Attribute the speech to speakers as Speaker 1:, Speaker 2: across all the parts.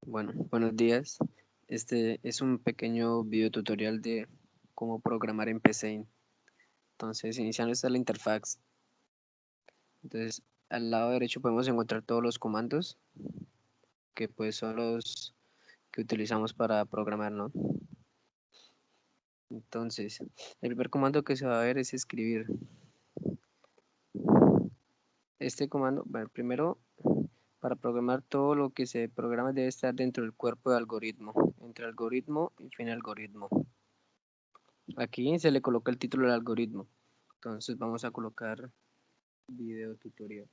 Speaker 1: Bueno, buenos días. Este es un pequeño video tutorial de cómo programar en PC. Entonces, iniciando está la interfaz. Entonces, al lado derecho podemos encontrar todos los comandos que pues son los que utilizamos para programar, ¿no? Entonces, el primer comando que se va a ver es escribir. Este comando, bueno, primero, para programar todo lo que se programa debe estar dentro del cuerpo de algoritmo, entre algoritmo y fin algoritmo. Aquí se le coloca el título del algoritmo. Entonces vamos a colocar video tutorial.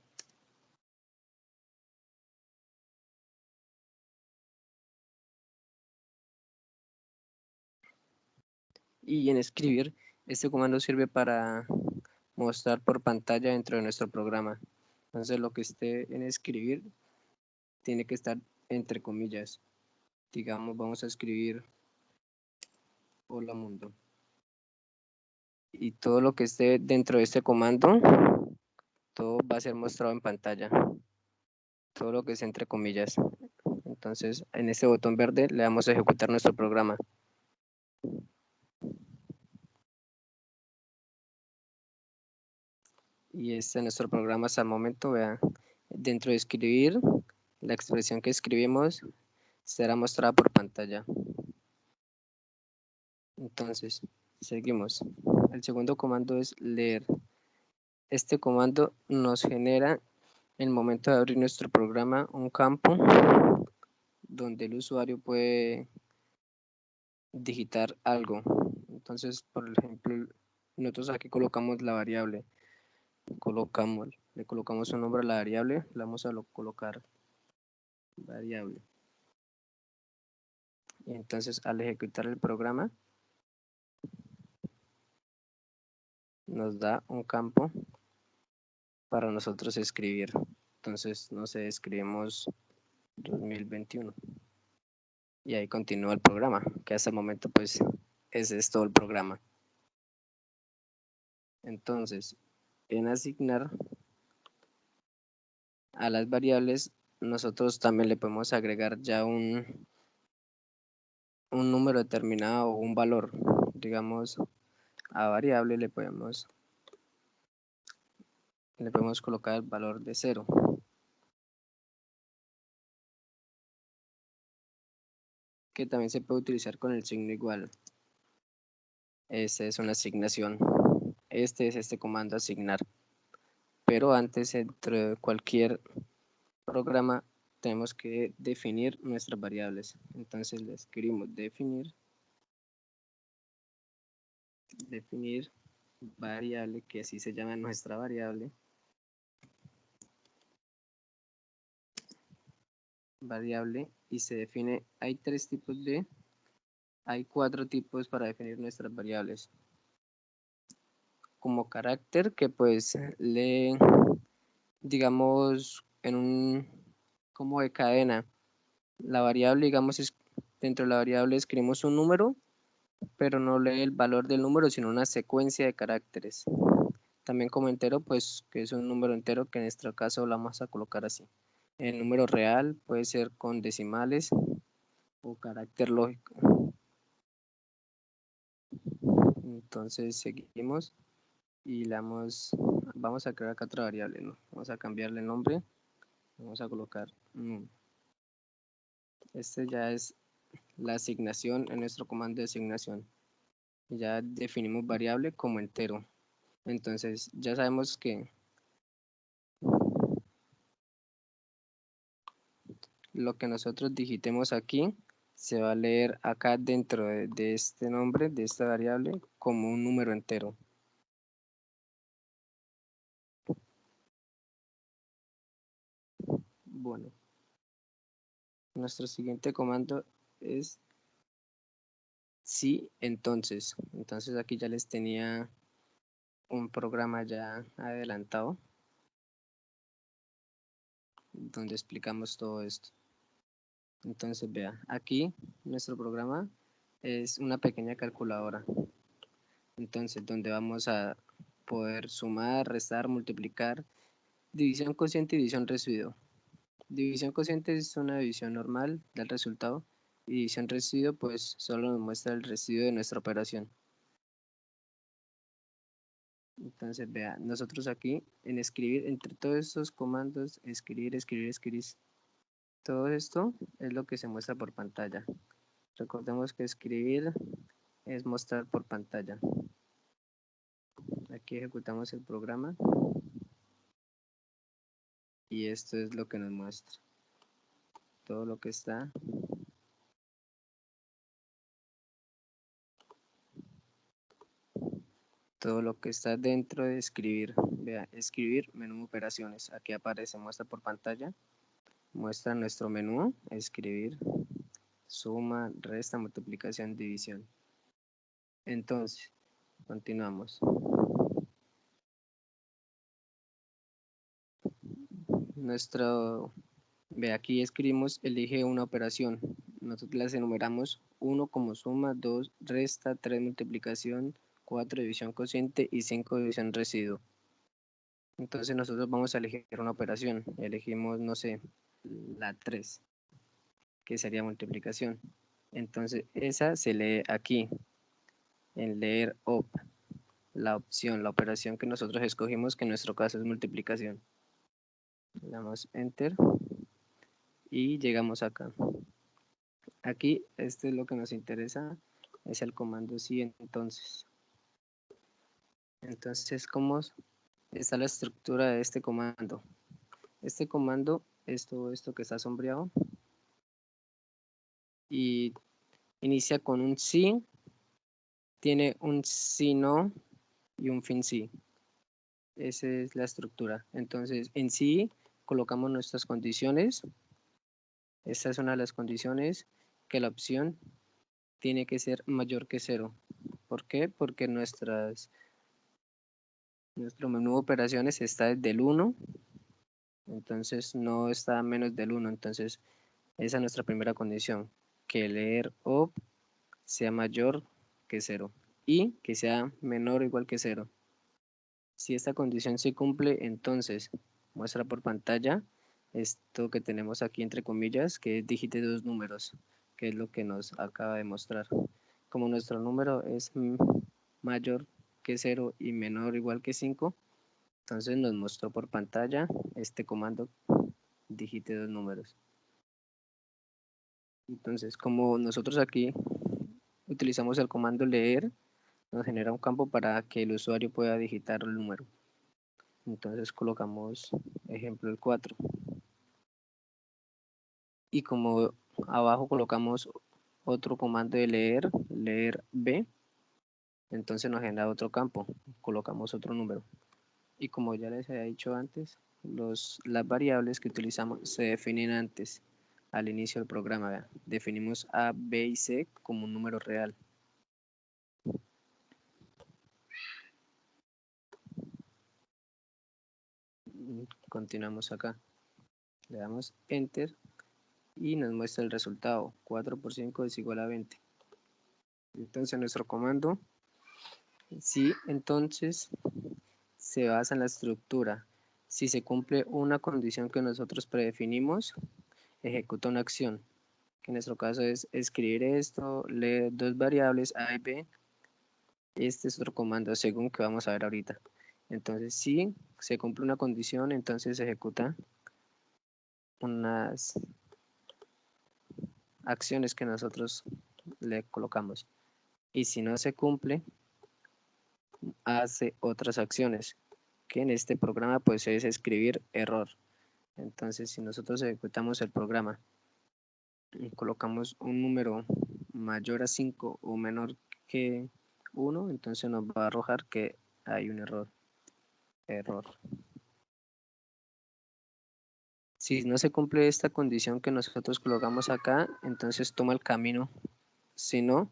Speaker 1: Y en escribir, este comando sirve para mostrar por pantalla dentro de nuestro programa. Entonces lo que esté en escribir tiene que estar entre comillas. Digamos, vamos a escribir hola mundo. Y todo lo que esté dentro de este comando, todo va a ser mostrado en pantalla. Todo lo que esté entre comillas. Entonces, en este botón verde le damos a ejecutar nuestro programa. Y este es nuestro programa hasta el momento. Vean, dentro de escribir, la expresión que escribimos será mostrada por pantalla. Entonces, seguimos. El segundo comando es leer. Este comando nos genera, en el momento de abrir nuestro programa, un campo donde el usuario puede digitar algo. Entonces, por ejemplo, nosotros aquí colocamos la variable. Le colocamos un nombre a la variable, le vamos a colocar variable. Y entonces, al ejecutar el programa, nos da un campo para nosotros escribir. Entonces, no sé, escribimos 2021 y ahí continúa el programa, que hasta el momento pues ese es todo el programa. Entonces, en asignar a las variables, nosotros también le podemos agregar ya un número determinado o un valor. Digamos, a variable le podemos colocar el valor de 0. Que también se puede utilizar con el signo igual. Esta es una asignación. Este es este comando asignar. Pero antes, entre cualquier programa, tenemos que definir nuestras variables. Entonces le escribimos definir variable, que así se llama nuestra variable. Variable y se define, hay 4 tipos para definir nuestras variables. Como carácter, que pues digamos, como de cadena. La variable, digamos, dentro de la variable escribimos un número, pero no lee el valor del número, sino una secuencia de caracteres. También como entero, pues que es un número entero, que en nuestro caso lo vamos a colocar así. El número real puede ser con decimales o carácter lógico. Entonces seguimos y vamos a crear acá otra variable, ¿no? Vamos a cambiarle el nombre, vamos a colocar, este ya es la asignación en nuestro comando de asignación. Ya definimos variable como entero. Entonces ya sabemos que lo que nosotros digitemos aquí se va a leer acá dentro de este nombre, de esta variable, como un número entero. Bueno, nuestro siguiente comando es sí, entonces. Entonces aquí ya les tenía un programa ya adelantado donde explicamos todo esto. Entonces vea, aquí nuestro programa es una pequeña calculadora. Entonces donde vamos a poder sumar, restar, multiplicar, división cociente y división residuo. División cociente es una división normal del resultado y división residuo pues solo nos muestra el residuo de nuestra operación. Entonces vea, nosotros aquí en escribir, entre todos estos comandos, escribir, todo esto es lo que se muestra por pantalla. Recordemos que escribir es mostrar por pantalla. Aquí ejecutamos el programa y esto es lo que nos muestra. Todo lo que está dentro de escribir. Vea, escribir, menú operaciones. Aquí aparece, muestra por pantalla. Muestra nuestro menú, escribir, suma, resta, multiplicación, división. Entonces, continuamos. Ve aquí escribimos, elige una operación. Nosotros las enumeramos 1 como suma, 2 resta, 3 multiplicación, 4 división cociente y 5 división residuo. Entonces nosotros vamos a elegir una operación. Elegimos, no sé, la 3, que sería multiplicación. Entonces esa se lee aquí, en leer op, la opción, la operación que nosotros escogimos, que en nuestro caso es multiplicación. Le damos enter y llegamos acá. Aquí, este es lo que nos interesa, es el comando sí, entonces. Entonces, ¿cómo está la estructura de este comando? Este comando es todo esto que está sombreado y inicia con un sí, tiene un sí no y un fin sí. Esa es la estructura. Entonces, en sí colocamos nuestras condiciones. Esta es una de las condiciones, que la opción tiene que ser mayor que 0. ¿Por qué? Porque nuestro menú de operaciones está desde el 1, entonces no está menos del 1. Entonces, esa es nuestra primera condición, que leer op sea mayor que 0 y que sea menor o igual que 0. Si esta condición se cumple, entonces muestra por pantalla esto que tenemos aquí entre comillas, que es dígite dos números, que es lo que nos acaba de mostrar. Como nuestro número es mayor que 0 y menor o igual que 5, entonces nos mostró por pantalla este comando, digite dos números. Entonces, como nosotros aquí utilizamos el comando leer, nos genera un campo para que el usuario pueda digitar el número. Entonces colocamos ejemplo el 4. Y como abajo colocamos otro comando de leer, leer B, entonces nos genera otro campo, colocamos otro número. Y como ya les había dicho antes, las variables que utilizamos se definen antes, al inicio del programa. ¿Vea? Definimos A, B y C como un número real. Continuamos acá. Le damos Enter y nos muestra el resultado. 4 por 5 es igual a 20. Entonces nuestro comando, sí, entonces se basa en la estructura. Si se cumple una condición que nosotros predefinimos, ejecuta una acción, que en nuestro caso es escribir esto, leer dos variables A y B. Este es otro comando según que vamos a ver ahorita. Entonces, si se cumple una condición, entonces se ejecuta unas acciones que nosotros le colocamos. Y si no se cumple, hace otras acciones, que en este programa pues es escribir error. Entonces, si nosotros ejecutamos el programa y colocamos un número mayor a 5 o menor que 1, entonces nos va a arrojar que hay un error. Si no se cumple esta condición que nosotros colocamos acá, entonces toma el camino si no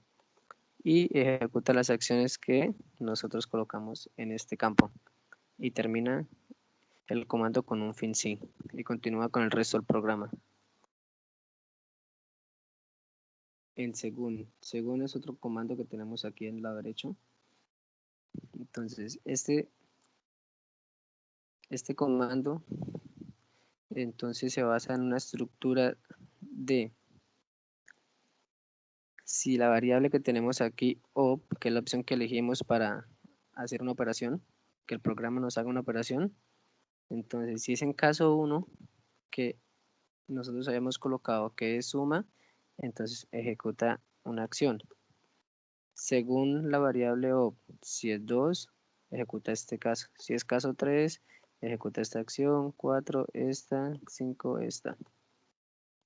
Speaker 1: y ejecuta las acciones que nosotros colocamos en este campo y termina el comando con un fin sí y continúa con el resto del programa. En según es otro comando que tenemos aquí en el lado derecho. Entonces este comando entonces se basa en una estructura de si la variable que tenemos aquí, op, que es la opción que elegimos para hacer una operación, que el programa nos haga una operación, entonces si es en caso 1 que nosotros hayamos colocado que es suma, entonces ejecuta una acción. Según la variable op, si es 2, ejecuta este caso. Si es caso 3, ejecuta esta acción, 4, esta, 5, esta.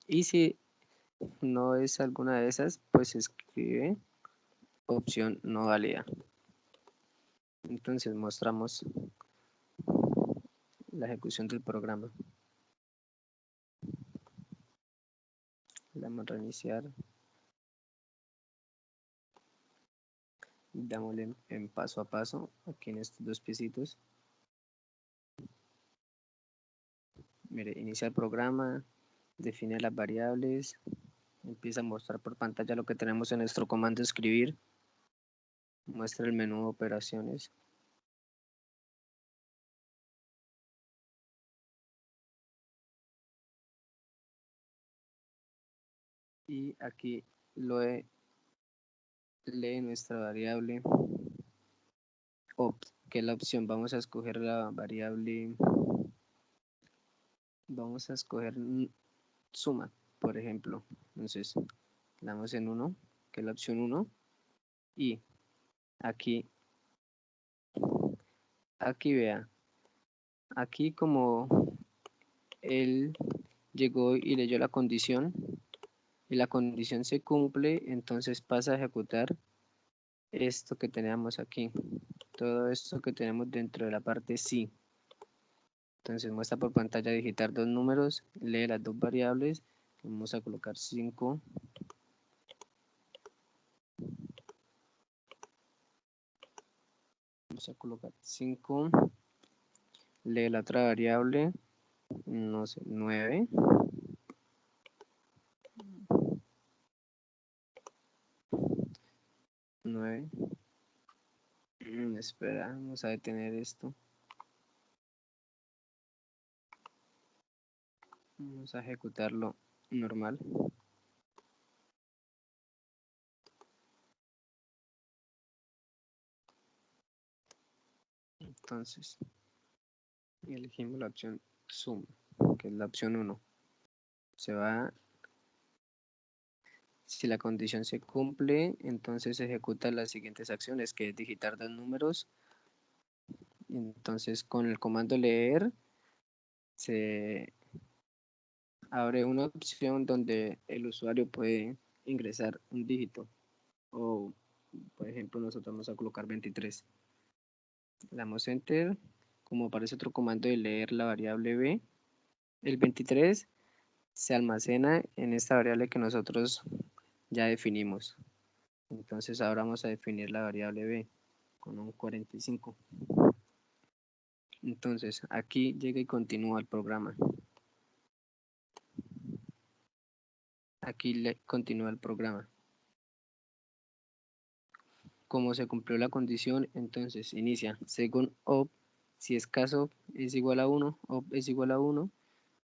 Speaker 1: Y si no es alguna de esas, pues escribe opción no válida. Entonces mostramos la ejecución del programa. Le damos a reiniciar. Dámosle en paso a paso aquí en estos dos piecitos. Mire, inicia el programa, define las variables, empieza a mostrar por pantalla lo que tenemos en nuestro comando escribir, muestra el menú de operaciones. Y aquí lee nuestra variable op, que es la opción. Vamos a escoger la variable, vamos a escoger suma, por ejemplo. Entonces, le damos en 1, que es la opción 1, y aquí vea, aquí como él llegó y leyó la condición, y la condición se cumple, entonces pasa a ejecutar esto que tenemos aquí, todo esto que tenemos dentro de la parte sí. Entonces muestra por pantalla digitar dos números, lee las dos variables, vamos a colocar 5, vamos a colocar 5, lee la otra variable, no sé, 9, espera, vamos a detener esto, vamos a ejecutarlo normal. Entonces elegimos la opción sum, que es la opción 1. Se va, si la condición se cumple, entonces ejecuta las siguientes acciones, que es digitar dos números. Entonces con el comando leer se abre una opción donde el usuario puede ingresar un dígito, o por ejemplo nosotros vamos a colocar 23. Le damos enter, como aparece otro comando de leer la variable b, el 23 se almacena en esta variable que nosotros ya definimos. Entonces ahora vamos a definir la variable b con un 45. Entonces aquí llega y continúa el programa. Aquí le continúa el programa. Como se cumplió la condición, entonces inicia según op, si es caso es igual a 1, op es igual a 1,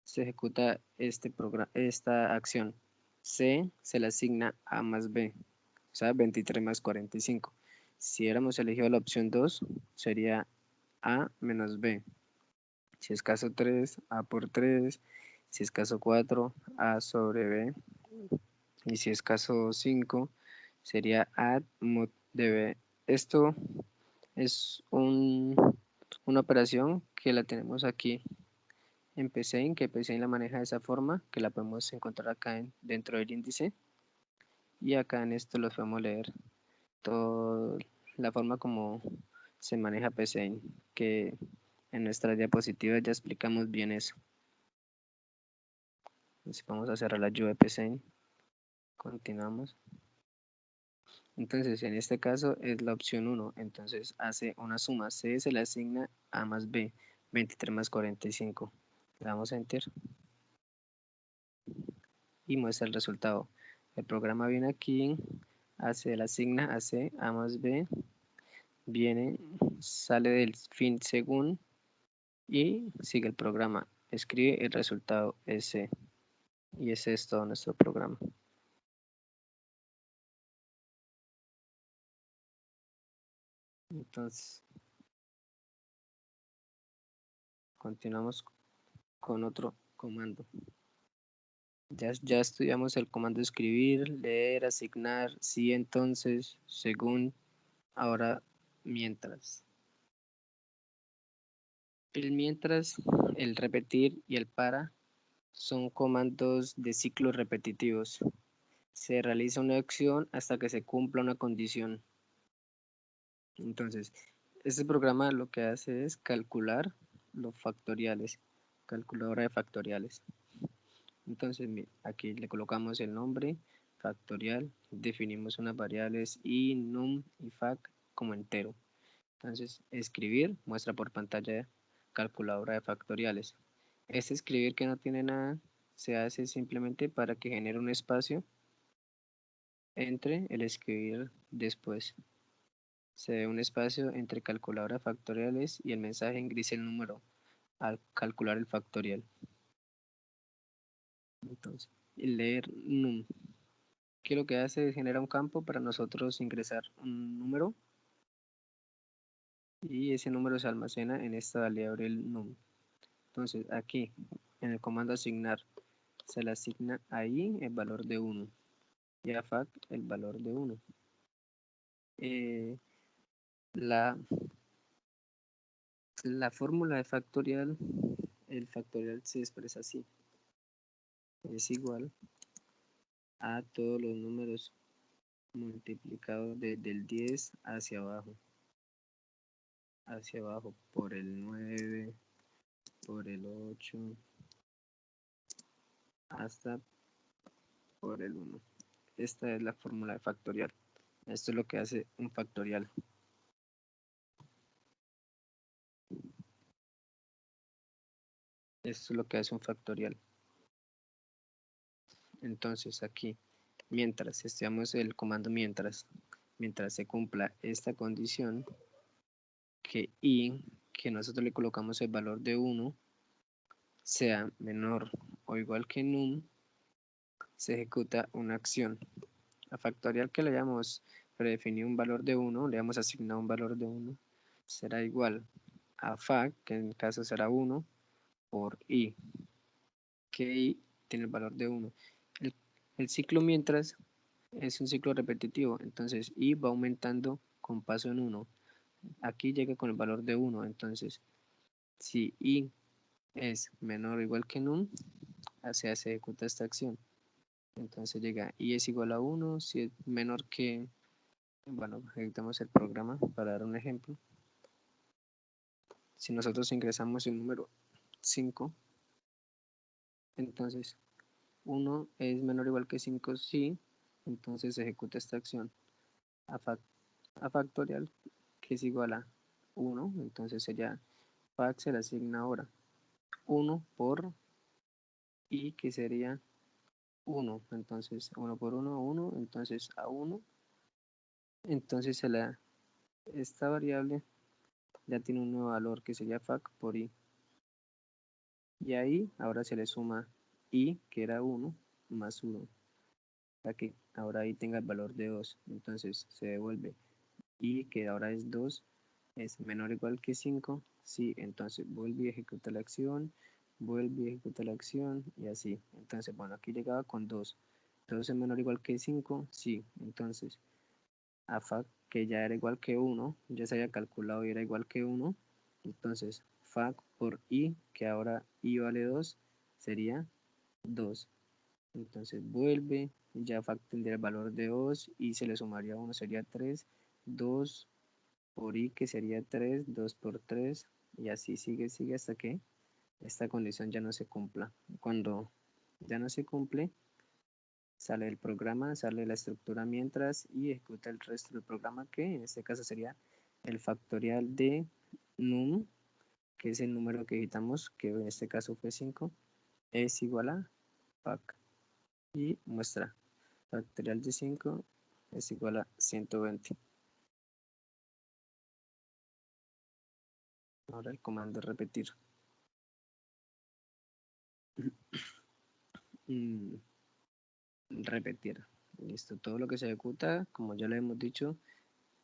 Speaker 1: se ejecuta esta acción. C se le asigna A más B, o sea 23 más 45. Si hubiéramos elegido la opción 2, sería A menos B. Si es caso 3, A por 3. Si es caso 4, A sobre B. Y si es caso 5, sería add mod de B. Esto es una operación que la tenemos aquí en Psein, que Psein la maneja de esa forma, que la podemos encontrar acá dentro del índice. Y acá en esto lo podemos leer toda la forma como se maneja Psein, que en nuestra diapositiva ya explicamos bien eso. Entonces vamos a cerrar la lluvia de Psein. Continuamos. Entonces en este caso es la opción 1. Entonces hace una suma. C se le asigna A más B. 23 más 45. Le damos a enter. Y muestra el resultado. El programa viene aquí. Le asigna a C A más B. Viene, sale del fin según. Y sigue el programa. escribe el resultado S. Y ese es todo nuestro programa. Entonces, continuamos con otro comando. Ya estudiamos el comando escribir, leer, asignar, sí, entonces, según, ahora, mientras. El mientras, el repetir y el para son comandos de ciclos repetitivos. Se realiza una acción hasta que se cumpla una condición. Entonces, este programa lo que hace es calcular los factoriales, calculadora de factoriales. Entonces, aquí le colocamos el nombre factorial, definimos unas variables y num y fac como entero. Entonces, escribir muestra por pantalla calculadora de factoriales. Este escribir que no tiene nada se hace simplemente para que genere un espacio entre el escribir después. Se ve un espacio entre calculadora de factoriales y el mensaje en gris el número al calcular el factorial. Entonces, el leer num, que lo que hace es generar un campo para nosotros ingresar un número y ese número se almacena en esta variable el num. Entonces, aquí en el comando asignar se le asigna ahí el valor de 1 y a fac el valor de 1. La fórmula de factorial, el factorial se expresa así. Es igual a todos los números multiplicados desde el 10 hacia abajo por el 9, por el 8, hasta por el 1. Esta es la fórmula de factorial. Esto es lo que hace un factorial. Esto es lo que hace un factorial. Entonces aquí, mientras estemos el comando mientras se cumpla esta condición, que i, que nosotros le colocamos el valor de 1, sea menor o igual que num, se ejecuta una acción. A factorial que le hayamos predefinido un valor de 1, le hemos asignado un valor de 1, será igual a fac, que en el caso será 1, por i, que i tiene el valor de 1. El ciclo mientras es un ciclo repetitivo, entonces i va aumentando con paso en 1. Aquí llega con el valor de 1, entonces si i es menor o igual que num, se ejecuta esta acción. Entonces llega i es igual a 1, si es menor que, bueno, ejecutamos el programa para dar un ejemplo. Si nosotros ingresamos el número 5, entonces 1 es menor o igual que 5, sí, entonces se ejecuta esta acción a factorial, que es igual a 1, entonces sería fac se le asigna ahora 1 por i, que sería 1, entonces 1 por 1, 1, entonces a 1, entonces esta variable ya tiene un nuevo valor que sería fac por i, y ahí ahora se le suma i, que era 1, más 1, para que ahora ahí tenga el valor de 2, entonces se devuelve i, que ahora es 2, es menor o igual que 5, sí, entonces vuelve y ejecuta la acción, vuelve y ejecuta la acción, y así. Entonces, bueno, aquí llegaba con 2, 2 es menor o igual que 5, sí, entonces a fac, que ya era igual que 1, ya se había calculado y era igual que 1, entonces fac por i, que ahora i vale 2, sería 2. Entonces vuelve, ya fac tendría el valor de 2 y se le sumaría 1, sería 3, 2 por i, que sería 3, 2 por 3, y así sigue hasta que esta condición ya no se cumpla. Cuando ya no se cumple, sale el programa, sale la estructura mientras y ejecuta el resto del programa, que en este caso sería el factorial de num, que es el número que editamos, que en este caso fue 5, es igual a fac, y muestra factorial de 5 es igual a 120. Ahora el comando repetir. mm, repetir. Listo, todo lo que se ejecuta, como ya le hemos dicho,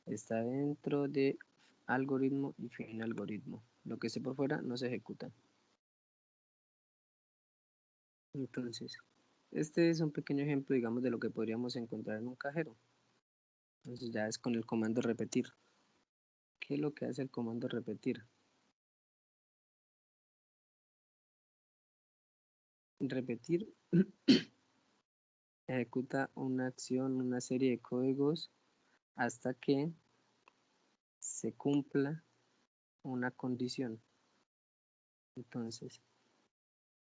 Speaker 1: está dentro de algoritmo y fin algoritmo. Lo que esté por fuera no se ejecuta. Entonces, este es un pequeño ejemplo, digamos, de lo que podríamos encontrar en un cajero. Entonces ya es con el comando repetir. ¿Qué es lo que hace el comando repetir? Repetir ejecuta una acción, una serie de códigos hasta que se cumpla una condición. Entonces,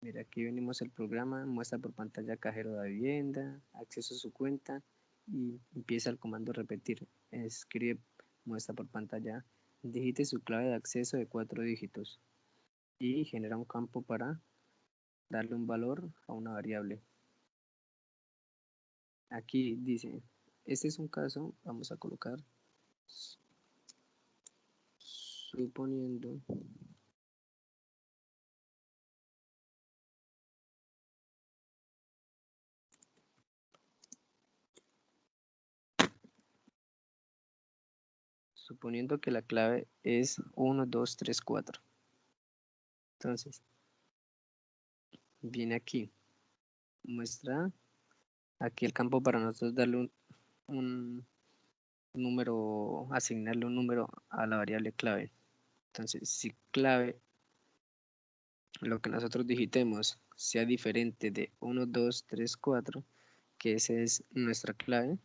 Speaker 1: mira, aquí venimos el programa, muestra por pantalla cajero de vivienda, acceso a su cuenta y empieza el comando repetir. Escribe, muestra por pantalla, digite su clave de acceso de 4 dígitos y genera un campo para darle un valor a una variable. Aquí dice, este es un caso, vamos a colocar, suponiendo que la clave es 1, 2, 3, 4. Entonces, viene aquí, muestra aquí el campo para nosotros darle un número, asignarle un número a la variable clave. Entonces, si clave, lo que nosotros digitemos, sea diferente de 1, 2, 3, 4, que esa es nuestra clave,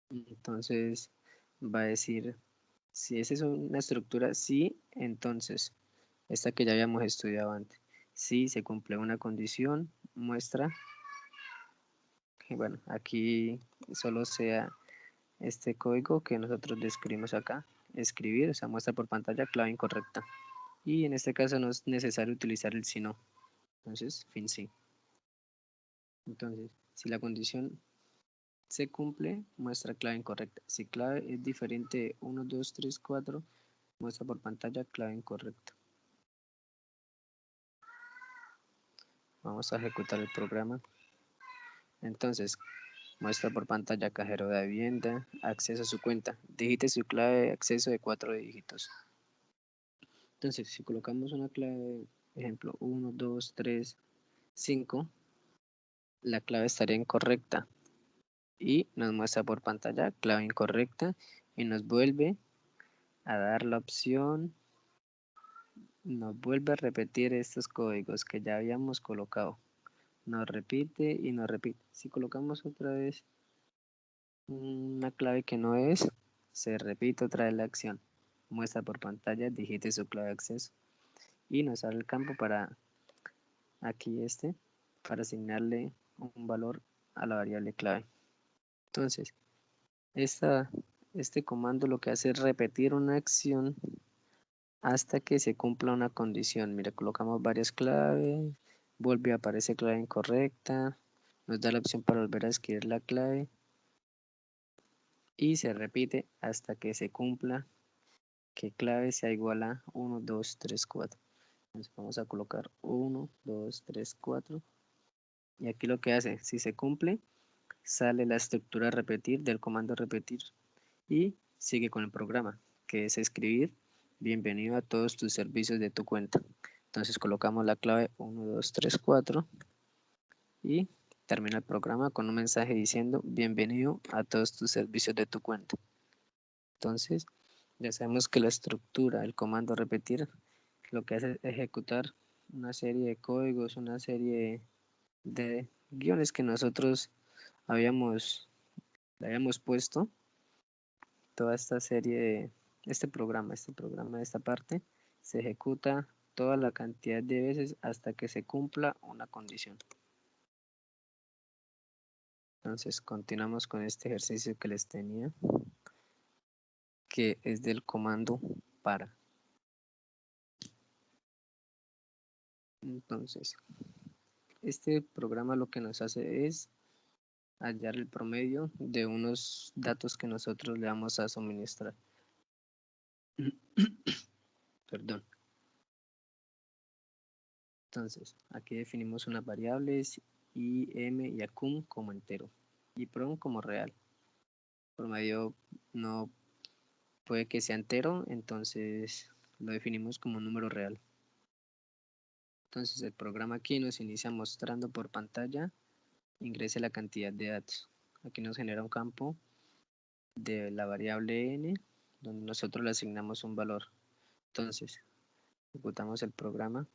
Speaker 1: entonces va a decir, si esa es una estructura, sí, entonces, esta que ya habíamos estudiado antes, si se cumple una condición, muestra que, bueno, aquí solo sea este código que nosotros describimos acá, escribir, o sea, muestra por pantalla clave incorrecta. Y en este caso no es necesario utilizar el si no. Entonces, fin sí. Entonces, si la condición se cumple, muestra clave incorrecta. Si clave es diferente de 1, 2, 3, 4, muestra por pantalla clave incorrecta. Vamos a ejecutar el programa. Entonces, muestra por pantalla cajero de vivienda, acceso a su cuenta. Digite su clave de acceso de 4 dígitos. Entonces, si colocamos una clave, ejemplo, 1, 2, 3, 5, la clave estaría incorrecta y nos muestra por pantalla clave incorrecta y nos vuelve a dar la opción, nos vuelve a repetir estos códigos que ya habíamos colocado. Nos repite y nos repite. Si colocamos otra vez una clave que no es, se repite otra vez la acción. Muestra por pantalla, digite su clave de acceso y nos sale el campo para aquí para asignarle un valor a la variable clave. Entonces, este comando lo que hace es repetir una acción hasta que se cumpla una condición. Mira, colocamos varias claves, vuelve a aparecer clave incorrecta, nos da la opción para volver a escribir la clave y se repite hasta que se cumpla que clave sea igual a 1, 2, 3, 4. Entonces vamos a colocar 1, 2, 3, 4 y aquí lo que hace, si se cumple, sale la estructura repetir del comando repetir y sigue con el programa, que es escribir bienvenido a todos tus servicios de tu cuenta. Entonces colocamos la clave 1, 2, 3, 4 y termina el programa con un mensaje diciendo bienvenido a todos tus servicios de tu cuenta. Entonces ya sabemos que la estructura, el comando repetir, lo que hace es ejecutar una serie de códigos, una serie de guiones que nosotros le habíamos puesto toda esta serie de este programa de esta parte se ejecuta toda la cantidad de veces hasta que se cumpla una condición. Entonces continuamos con este ejercicio que les tenía, que es del comando para. Entonces, este programa lo que nos hace es hallar el promedio de unos datos que nosotros le vamos a suministrar. Perdón. Entonces, aquí definimos unas variables y m y acum como entero y prom como real. Promedio no puede que sea entero, entonces lo definimos como un número real. Entonces el programa aquí nos inicia mostrando por pantalla, ingrese la cantidad de datos. Aquí nos genera un campo de la variable n, donde nosotros le asignamos un valor. Entonces, ejecutamos el programa.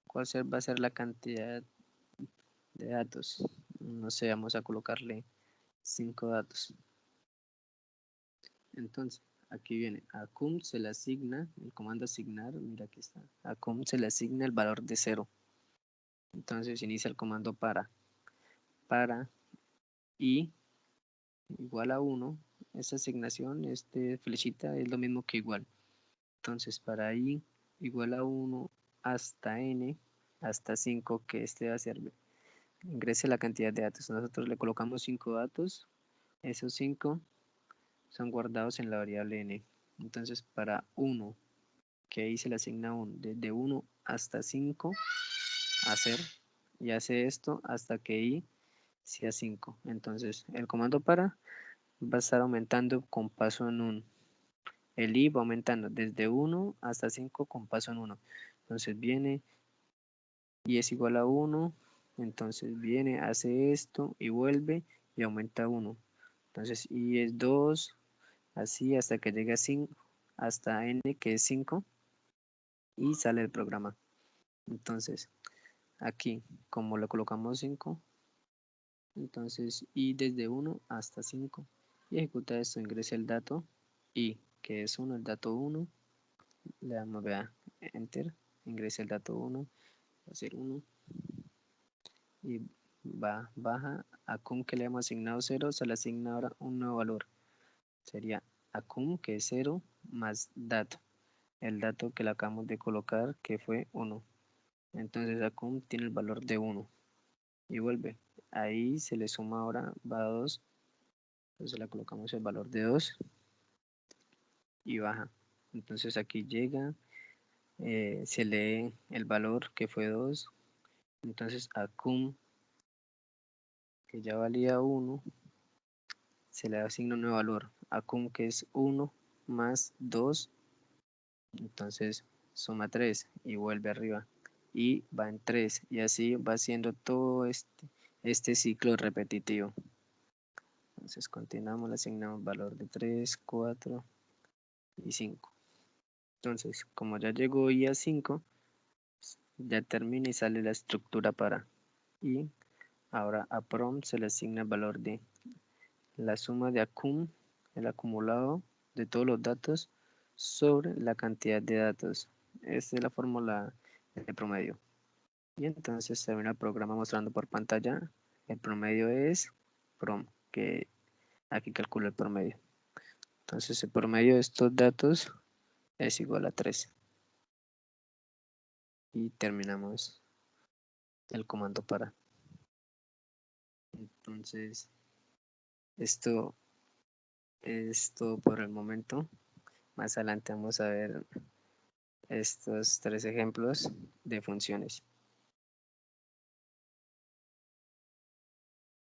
Speaker 1: ¿Cuál va a ser la cantidad de datos? No sé, vamos a colocarle 5 datos. Entonces, aquí viene, a cum se le asigna, el comando asignar, mira aquí está, a cum se le asigna el valor de 0. Entonces inicia el comando para i igual a 1, esta asignación, flechita es lo mismo que igual. Entonces para i igual a 1 hasta n, hasta 5, que va a ser, ingrese la cantidad de datos. Nosotros le colocamos 5 datos, esos 5 son guardados en la variable n. Entonces para 1, que ahí se le asigna 1, desde 1 hasta 5, hacer, y hace esto hasta que i sea 5. Entonces el comando para va a estar aumentando con paso en 1. El i va aumentando desde 1 hasta 5 con paso en 1. Entonces viene y es igual a 1. Entonces viene, hace esto y vuelve y aumenta 1. Entonces i es 2, así hasta que llegue a 5, hasta n que es 5 y sale el programa. Entonces aquí, como le colocamos 5, entonces i desde 1 hasta 5 y ejecuta esto, ingresa el dato i, que es 1, el dato 1, le damos, vea, enter, ingresa el dato 1, va a ser 1 y baja a cum que le hemos asignado 0, se le asigna ahora un nuevo valor, sería a cum que es 0 más dato, el dato que le acabamos de colocar que fue 1, entonces a cum tiene el valor de 1 y vuelve, ahí se le suma ahora, va a 2, entonces le colocamos el valor de 2 y baja, entonces aquí llega, se lee el valor que fue 2, entonces a cum que ya valía 1, se le asigna un nuevo valor, a cum que es 1 más 2, entonces suma 3 y vuelve arriba y va en 3 y así va haciendo todo este ciclo repetitivo. Entonces continuamos, le asignamos valor de 3, 4 y 5. Entonces como ya llegó i a 5, ya termina y sale la estructura para y ahora a prom se le asigna el valor de la suma de acum, el acumulado de todos los datos sobre la cantidad de datos. Esta es la fórmula de promedio. Y entonces termina el programa mostrando por pantalla el promedio es prom, que aquí calcula el promedio. Entonces el promedio de estos datos es igual a 3. Y terminamos el comando para. Entonces esto es todo por el momento. Más adelante vamos a ver estos 3 ejemplos de funciones.